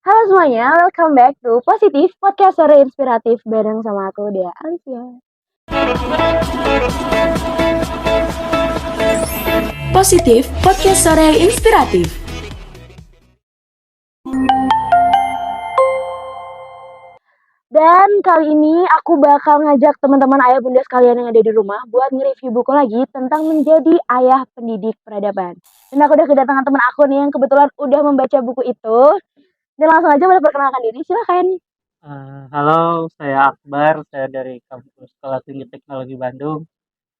Halo semuanya, welcome back to Positif Podcast Sore Inspiratif bareng sama aku Dea Alicia. Positif Podcast Sore Inspiratif. Dan kali ini aku bakal ngajak teman-teman ayah bunda sekalian yang ada di rumah buat nge-review buku lagi tentang menjadi ayah pendidik peradaban. Dan aku udah kedatangan teman aku nih yang kebetulan udah membaca buku itu. Dan langsung aja boleh perkenalkan diri, silakan. Halo, saya Akbar, saya dari kampus Sekolah Tinggi Teknologi Bandung,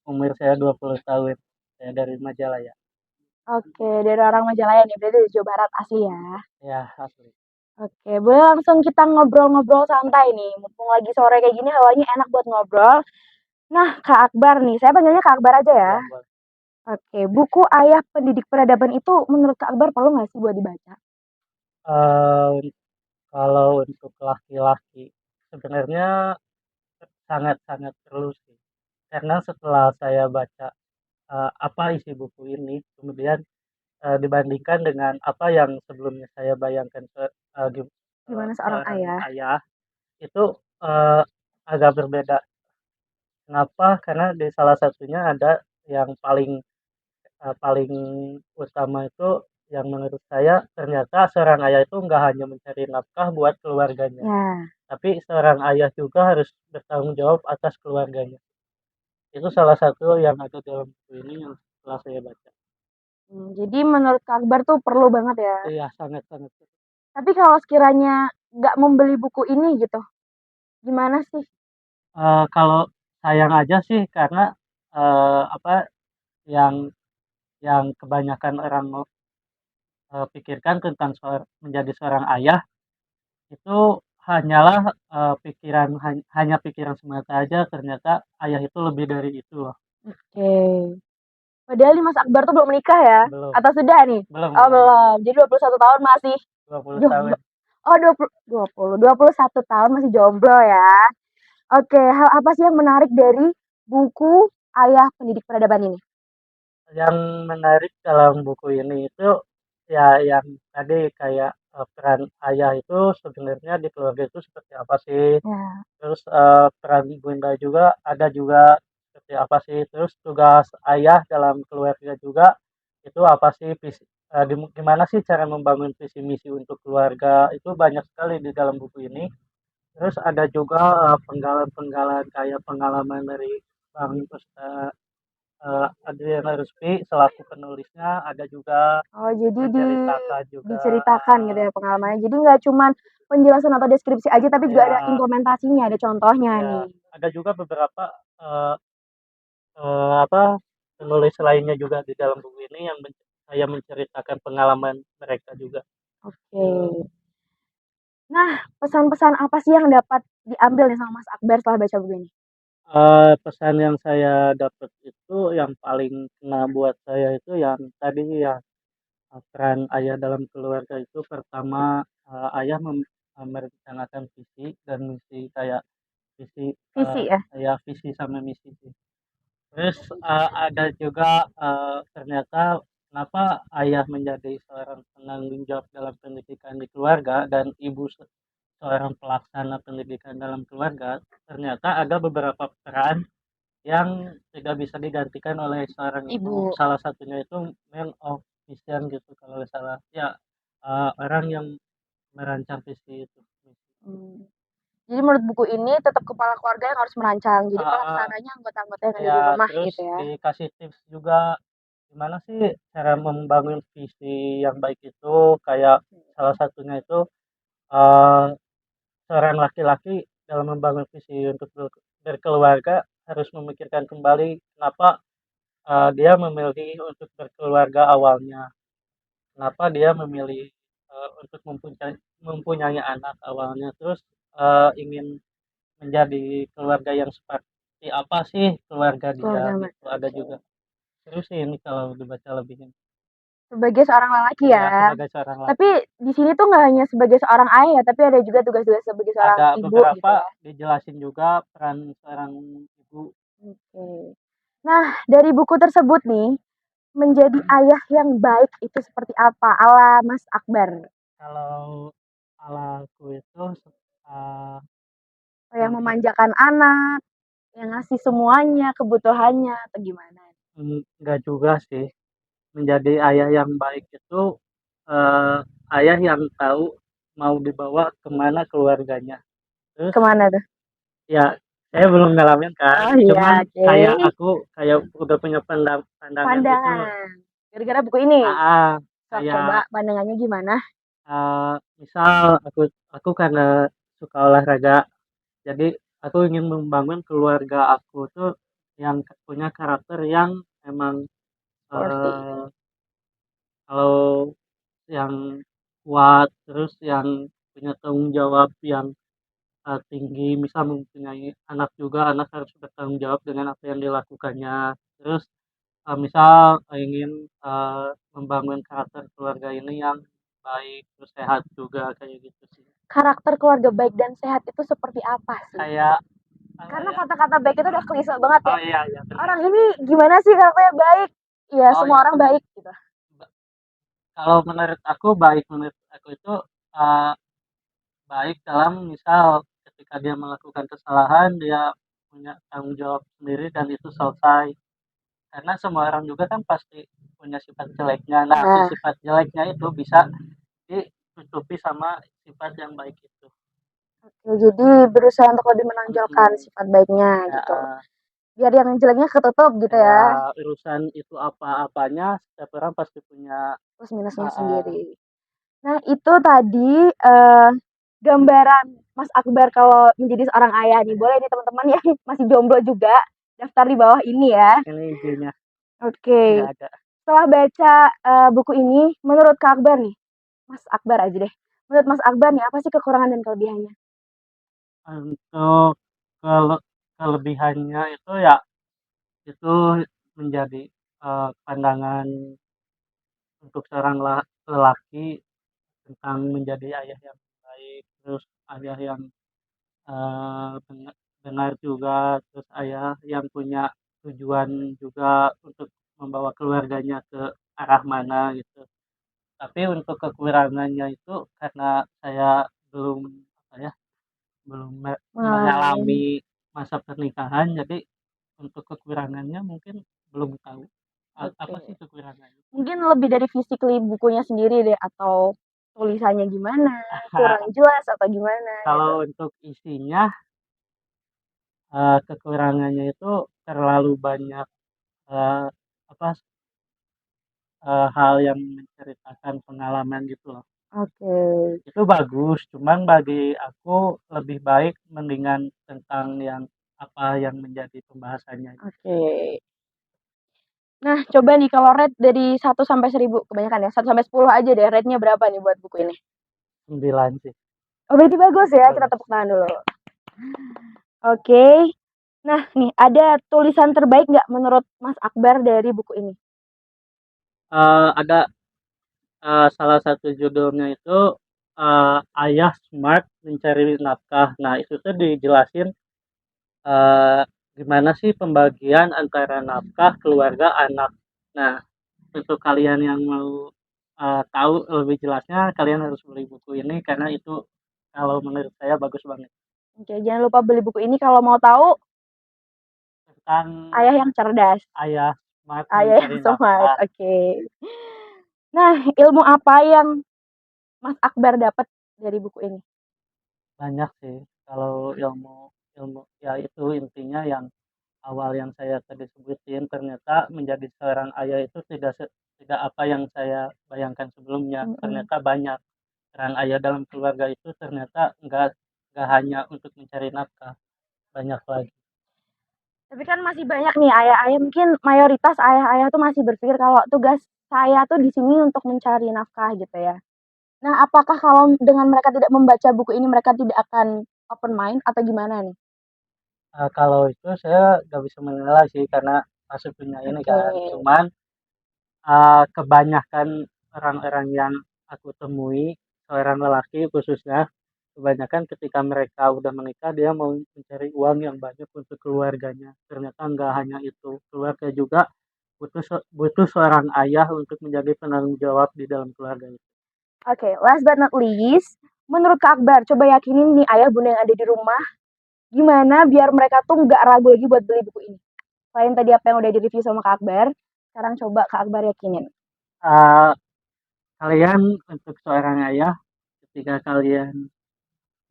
umur saya 20 tahun, saya dari Majalaya. Oke, dari orang Majalaya nih, berarti dari Jawa Barat asli ya. Ya, asli. Oke, boleh langsung kita ngobrol-ngobrol santai nih. Mumpung lagi sore kayak gini, hawanya enak buat ngobrol. Nah, Kak Akbar nih, saya panggilnya Kak Akbar aja ya. Boleh. Oke, buku Ayah Pendidik Peradaban itu menurut Kak Akbar perlu nggak sih buat dibaca? Eh, Kalau untuk laki-laki, sebenarnya sangat-sangat perlu sih. Karena setelah saya baca apa isi buku ini, kemudian dibandingkan dengan apa yang sebelumnya saya bayangkan Gimana seorang seorang ayah? ayah, itu eh, agak berbeda. Kenapa? Karena di salah satunya ada yang paling utama itu yang menurut saya ternyata seorang ayah itu nggak hanya mencari nafkah buat keluarganya, Ya, tapi seorang ayah juga harus bertanggung jawab atas keluarganya. Itu salah satu yang ada dalam buku ini yang setelah saya baca. jadi menurut Kak Akbar tuh perlu banget ya. Iya, sangat-sangat. Tapi kalau sekiranya nggak membeli buku ini gitu, gimana sih? Kalau sayang aja sih karena apa yang yang kebanyakan orang pikirkan tentang menjadi seorang ayah itu hanyalah hanya pikiran semata aja, ternyata ayah itu lebih dari itu loh. Oke. Padahal nih Mas Akbar tuh belum menikah ya? Belum, Atau sudah nih? belum, Oh belum. belum. Jadi 21 tahun masih 20 tahun. jomblo. Oh 21 tahun masih jomblo ya. Oke, hal apa sih yang menarik dari buku Ayah Pendidik Peradaban ini? Yang menarik dalam buku ini itu ya yang tadi kayak peran ayah itu sebenarnya di keluarga itu seperti apa sih? Ya, Terus peran bunda juga ada juga seperti apa sih? Terus tugas ayah dalam keluarga juga itu apa sih? Gimana sih cara membangun visi misi untuk keluarga? Itu banyak sekali di dalam buku ini. Terus ada juga penggalan-penggalan kayak pengalaman dari Bang Ustaz Adriana Ruspi selaku penulisnya, ada juga oh jadi menceritakan juga diceritakan gitu ya pengalamannya. Jadi nggak cuman penjelasan atau deskripsi aja, tapi juga ada ya implementasinya, ada contohnya ya nih. ada juga beberapa eh, apa penulis lainnya juga di dalam buku ini yang saya menceritakan pengalaman mereka juga. Oke. Nah, pesan-pesan apa sih yang dapat diambil nih sama Mas Akbar setelah baca buku ini? Pesan yang saya dapat itu yang paling kena buat saya itu yang tadi ya, peran ayah dalam keluarga itu pertama, ayah merencanakan visi dan misi kayak visi, Visi ya? ya visi sama misi sih. Terus, ada juga, ternyata kenapa ayah menjadi seorang penanggung jawab dalam pendidikan di keluarga dan ibu seorang pelaksana pendidikan dalam keluarga, ternyata ada beberapa peran yang tidak bisa digantikan oleh seorang ibu. Ibu. Salah satunya itu man of vision gitu kalau nggak salah. Ya, orang yang merancang visi itu. Hmm. Jadi menurut buku ini tetap kepala keluarga yang harus merancang. Jadi Heeh. pelaksananya anggota-anggota yang ada di Ya, rumah terus gitu ya. dikasih tips juga gimana sih cara membangun visi yang baik itu, kayak salah satunya itu eh, seorang laki-laki dalam membangun visi untuk berkeluarga harus memikirkan kembali kenapa dia memilih untuk berkeluarga awalnya, kenapa dia memilih untuk mempunyai anak awalnya, terus ingin menjadi keluarga yang seperti apa sih keluarga dia Keluarga gitu, ada oke. juga. Terus sih ini kalau dibaca lebih ini. Sebagai seorang lelaki Ya, ya. sebagai seorang laki Tapi di sini tuh nggak hanya sebagai seorang ayah, tapi ada juga tugas-tugas sebagai seorang ada ibu gitu beberapa ya. dijelasin juga peran seorang ibu. Oke. Nah, dari buku tersebut nih, menjadi ayah yang baik itu seperti apa ala Mas Akbar? Kalau ala yang memanjakan anak, yang ngasih semuanya, kebutuhannya, atau gimana? Enggak juga sih. Menjadi ayah yang baik itu eh, ayah yang tahu mau dibawa kemana keluarganya. Terus Kemana tuh? ya saya belum ngalamin kan, Oh iya, cuman oke. kayak udah punya pandangan gitu loh. Pandangan. Gara-gara buku ini. Ah, Sok coba kayak pandangannya gimana? misal aku karena suka olahraga, jadi aku ingin membangun keluarga aku tuh yang punya karakter yang emang Sporty. eh, kalau yang kuat, terus yang punya tanggung jawab yang tinggi, misal mempunyai anak juga, anak harus bertanggung jawab dengan apa yang dilakukannya. Terus misal ingin membangun karakter keluarga ini yang baik, terus sehat juga kayak gitu sih. Karakter keluarga baik dan sehat itu seperti apa sih? Kayak apa Karena ya? kata-kata baik itu udah klise banget ya. Oh iya iya benar. Orang ini gimana sih karakternya baik? Ya, Oh semua iya orang benar. baik gitu. Kalau menurut aku baik menurut aku itu eh, baik dalam misal ketika dia melakukan kesalahan dia punya tanggung jawab sendiri dan itu selesai. Karena semua orang juga kan pasti punya sifat jeleknya. Nah, si Nah, sifat jeleknya itu bisa ditutupi sama sifat yang baik itu. oke, jadi berusaha untuk lebih menonjolkan Mm-mm. sifat baiknya Kayak, gitu. Biar yang jeleknya ketutup gitu ya. kayak urusan itu apa-apanya, setiap orang pasti punya Plus minusnya uh, sendiri. Nah, itu tadi gambaran Mas Akbar kalau menjadi seorang ayah nih. Boleh nih teman-teman yang masih jomblo juga daftar di bawah ini ya. ini IG-nya Oke. nggak ada. Setelah baca buku ini, menurut Kak Akbar nih, Mas Akbar aja deh. Menurut Mas Akbar nih, apa sih kekurangan dan kelebihannya? Untuk kelebihannya itu ya itu menjadi pandangan untuk seorang lelaki tentang menjadi ayah yang baik, terus ayah yang benar juga, terus ayah yang punya tujuan juga untuk membawa keluarganya ke arah mana gitu. Tapi untuk kekurangannya itu karena saya belum apa ya, belum Mengalami. mengalami masa pernikahan, jadi untuk kekurangannya mungkin belum tahu. Apa sih Oke. kekurangannya? Mungkin lebih dari physically bukunya sendiri deh, atau tulisannya gimana, kurang jelas atau gimana Kalau gitu. untuk isinya kekurangannya itu terlalu banyak eh, apa hal yang menceritakan pengalaman gitu loh. Oke. Itu bagus, cuman bagi aku lebih baik mendingan tentang yang apa yang menjadi pembahasannya. Oke. Nah, coba nih kalau rate dari 1 sampai 1000, kebanyakan ya. 1 sampai 10 aja deh, rate-nya berapa nih buat buku ini? 9 sih. Oh, berarti bagus ya. Kita Bagus. tepuk tangan dulu. Oke. Nah, nih ada tulisan terbaik nggak menurut Mas Akbar dari buku ini? Ada salah satu judulnya itu Ayah Smart Mencari Nafkah. Nah, itu tuh dijelasin eh, gimana sih pembagian antara nafkah, keluarga, anak. Nah, untuk kalian yang mau tahu lebih jelasnya, kalian harus beli buku ini karena itu kalau menurut saya bagus banget. Oke, jangan lupa beli buku ini kalau mau tahu Tentang ayah yang cerdas, ayah smart ayah yang mencari smart. nafkah. Oke. Nah, ilmu apa yang Mas Akbar dapat dari buku ini? Banyak sih kalau ilmu ilmu ya itu intinya yang awal yang saya tadi sebutin ternyata menjadi seorang ayah itu tidak apa yang saya bayangkan sebelumnya. Mm-mm. Ternyata banyak peran ayah dalam keluarga itu ternyata nggak hanya untuk mencari nafkah, banyak lagi. Tapi kan masih banyak nih ayah-ayah, mungkin mayoritas ayah-ayah tuh masih berpikir kalau tugas saya tuh di sini untuk mencari nafkah gitu ya. Nah, apakah kalau dengan mereka tidak membaca buku ini mereka tidak akan open mind atau gimana nih? Kalau itu saya nggak bisa menilai sih karena masih punya ini Oke. kan. Cuman kebanyakan orang-orang yang aku temui, seorang lelaki khususnya, kebanyakan ketika mereka udah menikah dia mau mencari uang yang banyak untuk keluarganya. Ternyata nggak hanya itu, keluarga juga butuh seorang ayah untuk menjadi penanggung jawab di dalam keluarga itu. Oke, last but not least, menurut Kak Akbar, coba yakinin nih ayah bunda yang ada di rumah gimana biar mereka tuh nggak ragu lagi buat beli buku ini. Selain tadi apa yang udah direview sama Kak Akbar, sekarang coba Kak Akbar yakinin. Eh, Kalian untuk seorang ayah, ketika kalian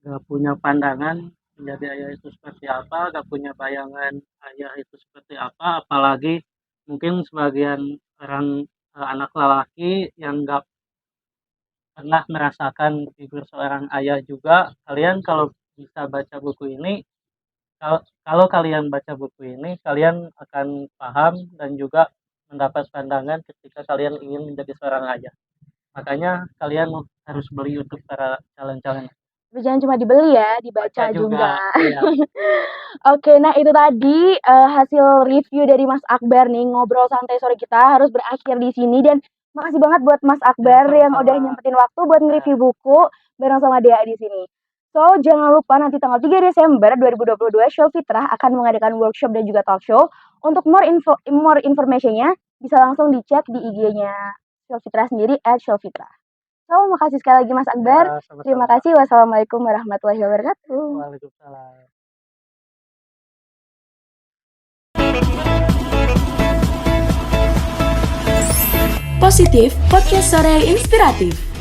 gak punya pandangan menjadi ayah itu seperti apa, gak punya bayangan ayah itu seperti apa, apalagi mungkin sebagian orang anak lelaki yang gak pernah merasakan figur seorang ayah juga, kalian kalau bisa baca buku ini, kalau kalian baca buku ini, kalian akan paham dan juga mendapat pandangan ketika kalian ingin menjadi seorang ayah. Makanya kalian harus beli untuk para calon-calon. Tapi jangan cuma dibeli ya, dibaca Baca juga. Iya. Oke, nah itu tadi hasil review dari Mas Akbar nih, ngobrol santai sore kita harus berakhir di sini dan makasih banget buat Mas Akbar yang sama-sama. udah nyempetin waktu buat nge-review buku bareng sama Dea di sini. So, jangan lupa nanti tanggal 3 Desember 2022 Show Fitrah akan mengadakan workshop dan juga talk show. Untuk more information-nya bisa langsung dicek di IG-nya Show Fitrah sendiri @showfitrah. So, makasih sekali lagi Mas Akbar. Ya, sama-sama. Terima kasih. Wassalamualaikum warahmatullahi wabarakatuh. Waalaikumsalam. Positif Podcast Sore Inspiratif.